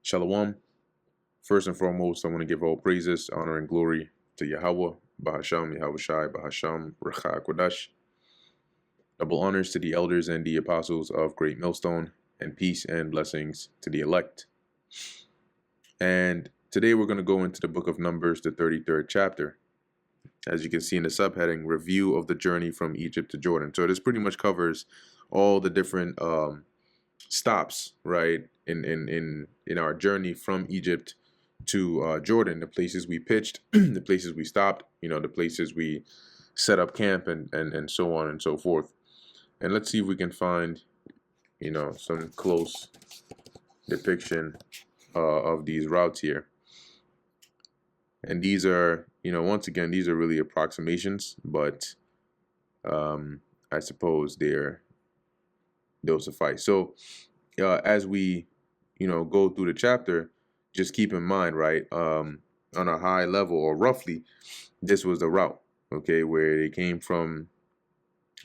Shalom. First and foremost, I want to give all praises, honor, and glory to Yahweh, Bahasham, Yahweh Shai, Bahasham, Recha Kodash. Double honors to the elders and the apostles of Great Millstone, and peace and blessings to the elect. And today we're going to go into the book of Numbers, the 33rd chapter. As you can see in the subheading, review of the journey from Egypt to Jordan. So this pretty much covers all the different stops, right, in our journey from Egypt to Jordan, the places we pitched, the places we stopped, the places we set up camp, and so on and so forth. And let's see if we can find, some close depiction of these routes here. And these are, once again, these are really approximations, but I suppose they'll suffice. So as we, go through the chapter, just keep in mind, right, on a high level or roughly, this was the route, okay, where they came from,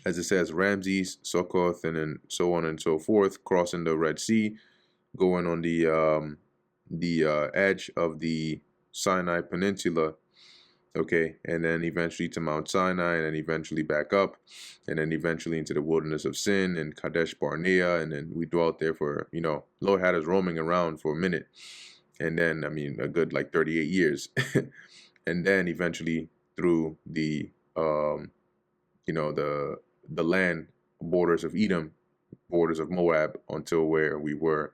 as it says, Ramses, Succoth, and then so on and so forth, crossing the Red Sea, going on the edge of the Sinai Peninsula, okay, and then eventually to Mount Sinai, and then eventually back up, and then eventually into the wilderness of Sin and Kadesh Barnea, and then we dwelt there for, Lord had us roaming around for a minute, and then, a good like 38 years, and then eventually through the, the land borders of Edom, borders of Moab, until where we were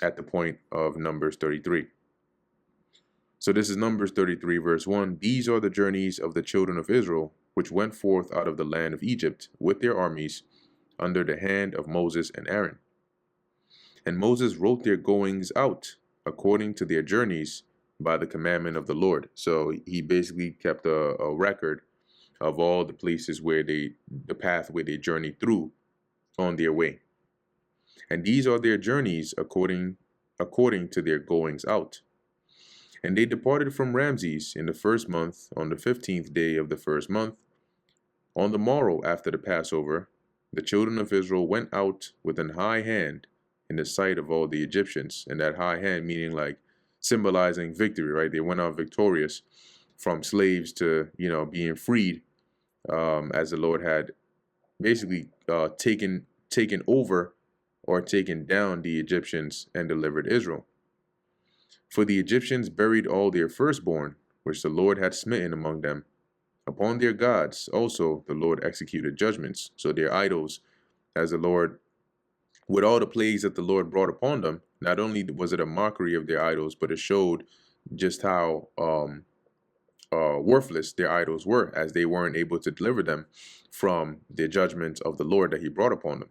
at the point of Numbers 33. So this is Numbers 33, verse 1. These are the journeys of the children of Israel, which went forth out of the land of Egypt with their armies under the hand of Moses and Aaron. And Moses wrote their goings out according to their journeys by the commandment of the Lord. So he basically kept a record of all the places where the path where they journeyed through on their way. And these are their journeys according to their goings out. And they departed from Ramses in the first month, on the 15th day of the first month. On the morrow after the Passover, the children of Israel went out with an high hand in the sight of all the Egyptians. And that high hand meaning like symbolizing victory, right? They went out victorious from slaves to, being freed, as the Lord had basically taken over or taken down the Egyptians and delivered Israel. For the Egyptians buried all their firstborn, which the Lord had smitten among them. Upon their gods also the Lord executed judgments. So their idols, as the Lord, with all the plagues that the Lord brought upon them, not only was it a mockery of their idols, but it showed just how worthless their idols were, as they weren't able to deliver them from the judgments of the Lord that he brought upon them.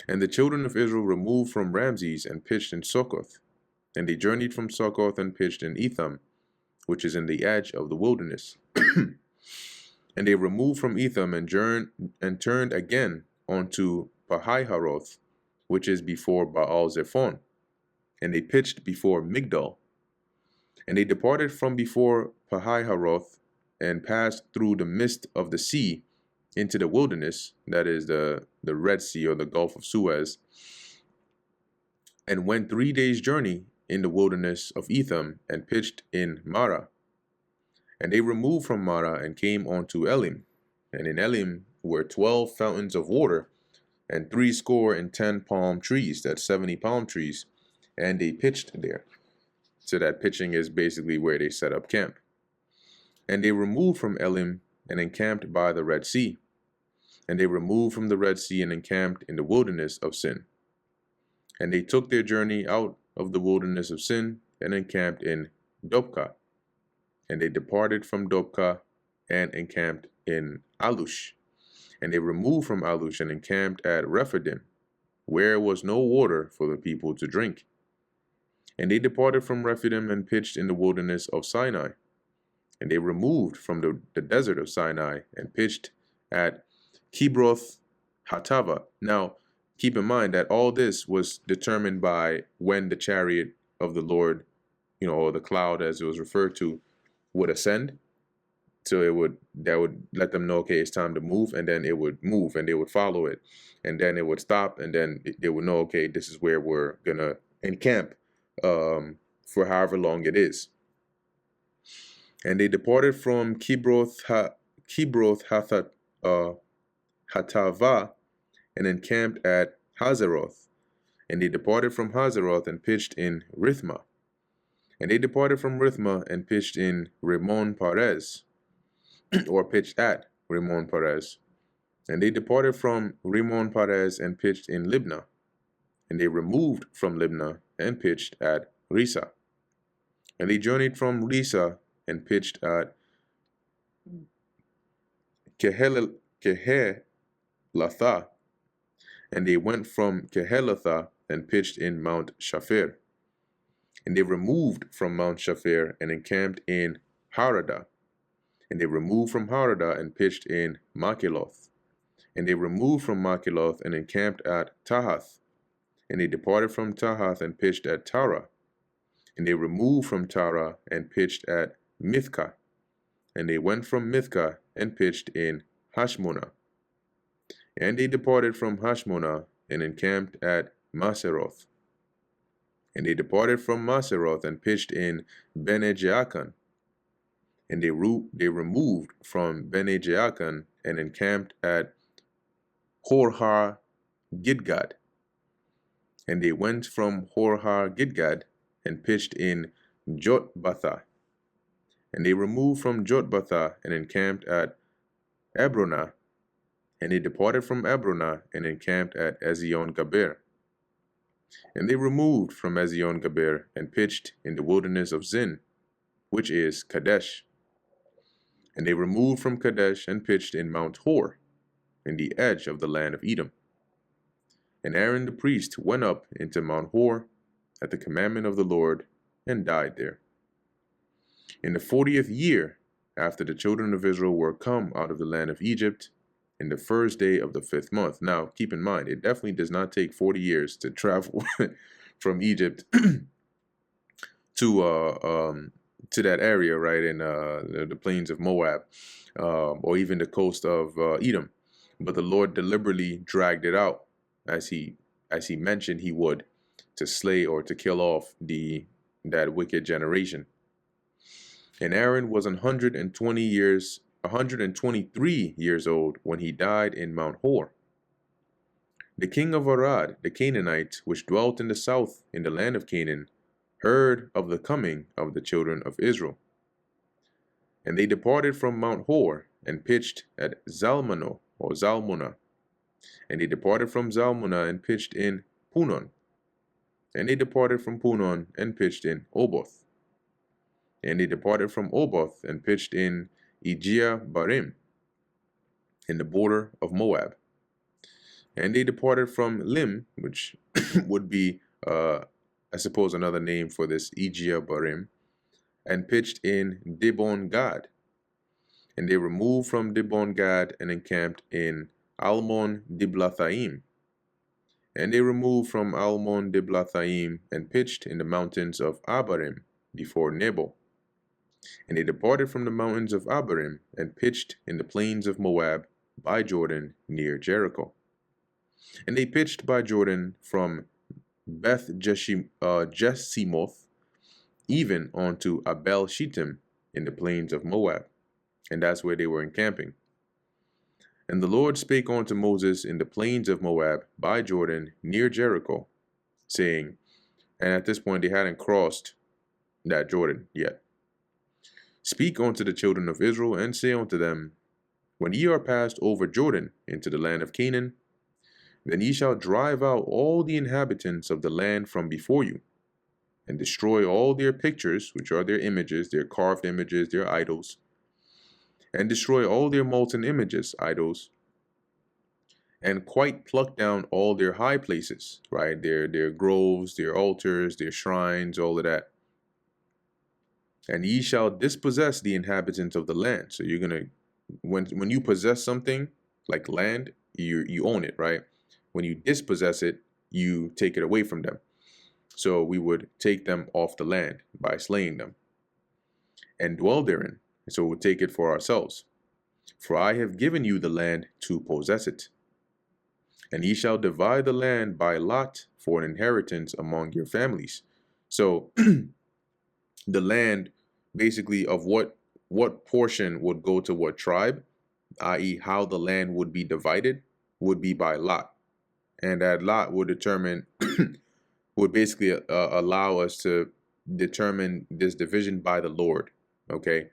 And the children of Israel removed from Ramses and pitched in Succoth. And they journeyed from Succoth and pitched in Etham, which is in the edge of the wilderness. And they removed from Etham and turned again onto Pahiharoth, which is before Baal Zephon. And they pitched before Migdal. And they departed from before Pahiharoth and passed through the midst of the sea into the wilderness, that is the Red Sea or the Gulf of Suez, and went 3 days' journey in the wilderness of Etham and pitched in Marah. And they removed from Marah and came on to Elim. And in Elim were 12 fountains of water and 70 palm trees, that's 70 palm trees, and they pitched there. So that pitching is basically where they set up camp. And they removed from Elim and encamped by the Red Sea. And they removed from the Red Sea and encamped in the wilderness of Sin. And they took their journey out of the wilderness of Sin and encamped in Dopka. And they departed from Dopka and encamped in Alush. And they removed from Alush and encamped at Rephidim, where was no water for the people to drink. And they departed from Rephidim and pitched in the wilderness of Sinai. And they removed from the desert of Sinai and pitched at Kibroth Hatava. Now, keep in mind that all this was determined by when the chariot of the Lord, or the cloud as it was referred to, would ascend. So that would let them know, okay, it's time to move, and then it would move, and they would follow it, and then it would stop, and then they would know, okay, this is where we're gonna encamp for however long it is. And they departed from Kibroth Hatava and encamped at Hazeroth. And they departed from Hazeroth and pitched in Rithma. And they departed from Rithma and pitched in Ramon Perez, or pitched at Ramon Perez. And they departed from Ramon Perez and pitched in Libnah. And they removed from Libnah and pitched at Risa. And they journeyed from Risa and pitched at Kehelatha. And they went from Kehelatha and pitched in Mount Shafir. And they removed from Mount Shafir and encamped in Harada. And they removed from Harada and pitched in Makiloth. And they removed from Makiloth and encamped at Tahath. And they departed from Tahath and pitched at Tara. And they removed from Tara and pitched at Mithka. And they went from Mithka and pitched in Hashmonah. And they departed from Hashmonah and encamped at Maseroth. And they departed from Maseroth and pitched in Bene-Jaakan. And they removed from Bene-Jaakan and encamped at Horhar Gidgad. And they went from Horhar Gidgad and pitched in Jotbatha. And they removed from Jotbatha and encamped at Ebronah. And they departed from Ebronah and encamped at Ezion-Gaber. And they removed from Ezion-Gaber and pitched in the wilderness of Zin, which is Kadesh. And they removed from Kadesh and pitched in Mount Hor, in the edge of the land of Edom. And Aaron the priest went up into Mount Hor at the commandment of the Lord and died there. In the 40th year after the children of Israel were come out of the land of Egypt, in the first day of the 5th month. Now, keep in mind, it definitely does not take 40 years to travel from Egypt to that area, right, in the plains of Moab, or even the coast of Edom. But the Lord deliberately dragged it out, as he mentioned he would, to slay or to kill off that wicked generation. And Aaron was 123 years old when he died in Mount Hor. The king of Arad, the Canaanite, which dwelt in the south in the land of Canaan, heard of the coming of the children of Israel. And they departed from Mount Hor and pitched at Zalmonah, or Zalmunna. And they departed from Zalmunna and pitched in Punon. And they departed from Punon and pitched in Oboth. And they departed from Oboth and pitched in Ijia Barim, in the border of Moab. And they departed from Lim, which would be, I suppose, another name for this Ijia Barim, and pitched in Dibon Gad. And they removed from Dibon Gad and encamped in Almon Diblathaim. And they removed from Almon Diblathaim and pitched in the mountains of Abarim before Nebo. And they departed from the mountains of Abarim and pitched in the plains of Moab by Jordan near Jericho. And they pitched by Jordan from Beth Jesimoth even onto Abel Shittim in the plains of Moab. And that's where they were encamping. And the Lord spake unto Moses in the plains of Moab by Jordan near Jericho, saying, and at this point they hadn't crossed that Jordan yet, speak unto the children of Israel, and say unto them, when ye are passed over Jordan into the land of Canaan, then ye shall drive out all the inhabitants of the land from before you, and destroy all their pictures, which are their images, their carved images, their idols, and destroy all their molten images, idols, and quite pluck down all their high places, right? Their groves, their altars, their shrines, all of that. And ye shall dispossess the inhabitants of the land. So you're gonna, when you possess something like land, you own it, right? When you dispossess it, you take it away from them. So we would take them off the land by slaying them, and dwell therein, And so we'll take it for ourselves. For I have given you the land to possess it. And ye shall divide the land by lot for an inheritance among your families. So the land basically of what portion would go to what tribe, i.e. how the land would be divided, would be by lot. And that lot would determine, would basically allow us to determine this division by the Lord. Okay.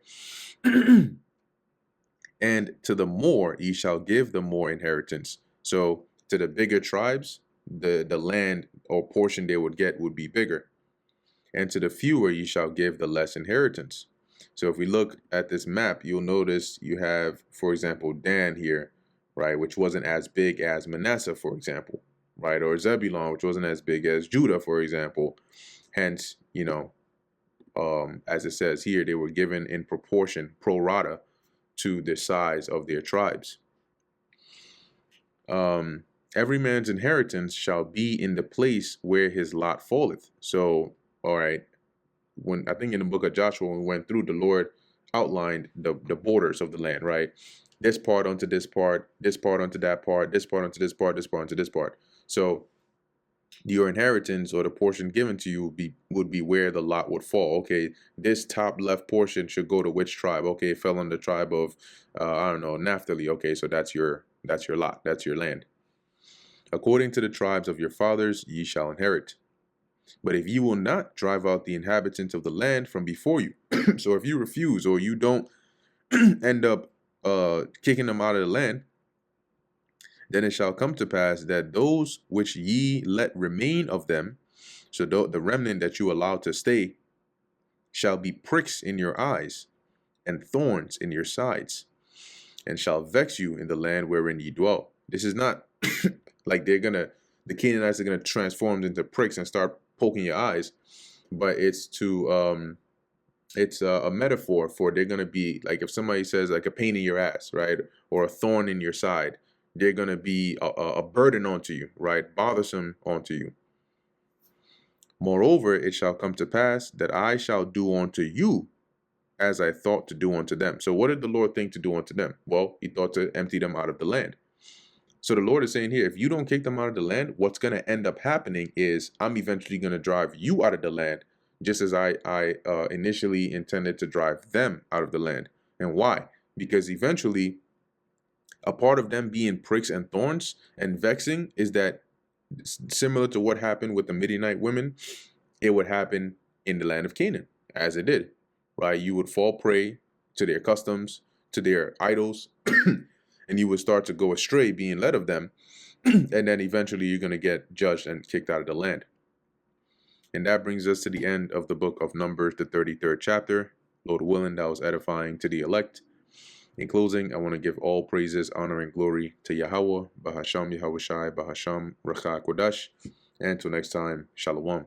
And to the more ye shall give the more inheritance. So to the bigger tribes, the land or portion they would get would be bigger. And to the fewer ye shall give the less inheritance. So if we look at this map, you'll notice you have, for example, Dan here, right, which wasn't as big as Manasseh, for example, right, or Zebulon, which wasn't as big as Judah, for example. Hence, you know, as it says here, they were given in proportion, pro rata, to the size of their tribes. Every man's inheritance shall be in the place where his lot falleth. So, all right, when I think in the book of Joshua, when we went through, the Lord outlined the borders of the land, right? This part onto this part, this part onto that part, this part onto this part, this part onto this part. So your inheritance or the portion given to you would be where the lot would fall. Okay, this top left portion should go to which tribe? Okay, it fell on the tribe of I don't know, Naphtali. Okay, so that's your lot, that's your land. According to the tribes of your fathers ye shall inherit. But if you will not drive out the inhabitants of the land from before you, so if you refuse or you don't end up kicking them out of the land, then it shall come to pass that those which ye let remain of them, so the remnant that you allow to stay, shall be pricks in your eyes and thorns in your sides, and shall vex you in the land wherein ye dwell. This is not like the Canaanites are gonna transform into pricks and start poking your eyes, but it's to it's a metaphor for they're gonna be like, if somebody says like a pain in your ass, right, or a thorn in your side, they're gonna be a burden onto you, right, bothersome onto you. Moreover, it shall come to pass that I shall do unto you as I thought to do unto them. So what did the Lord think to do unto them? Well, he thought to empty them out of the land. So the Lord is saying here, if you don't kick them out of the land, what's going to end up happening is I'm eventually going to drive you out of the land, just as I initially intended to drive them out of the land. And why? Because eventually, a part of them being pricks and thorns and vexing is that, similar to what happened with the Midianite women, it would happen in the land of Canaan, as it did, right? You would fall prey to their customs, to their idols, and you would start to go astray, being led of them, and then eventually you're going to get judged and kicked out of the land. And that brings us to the end of the book of Numbers, the 33rd chapter. Lord willing, that was edifying to the elect. In closing, I want to give all praises, honor, and glory to Yahweh, Bahasham Yahushai, Bahasham Racha Kodash. And until next time, Shalom.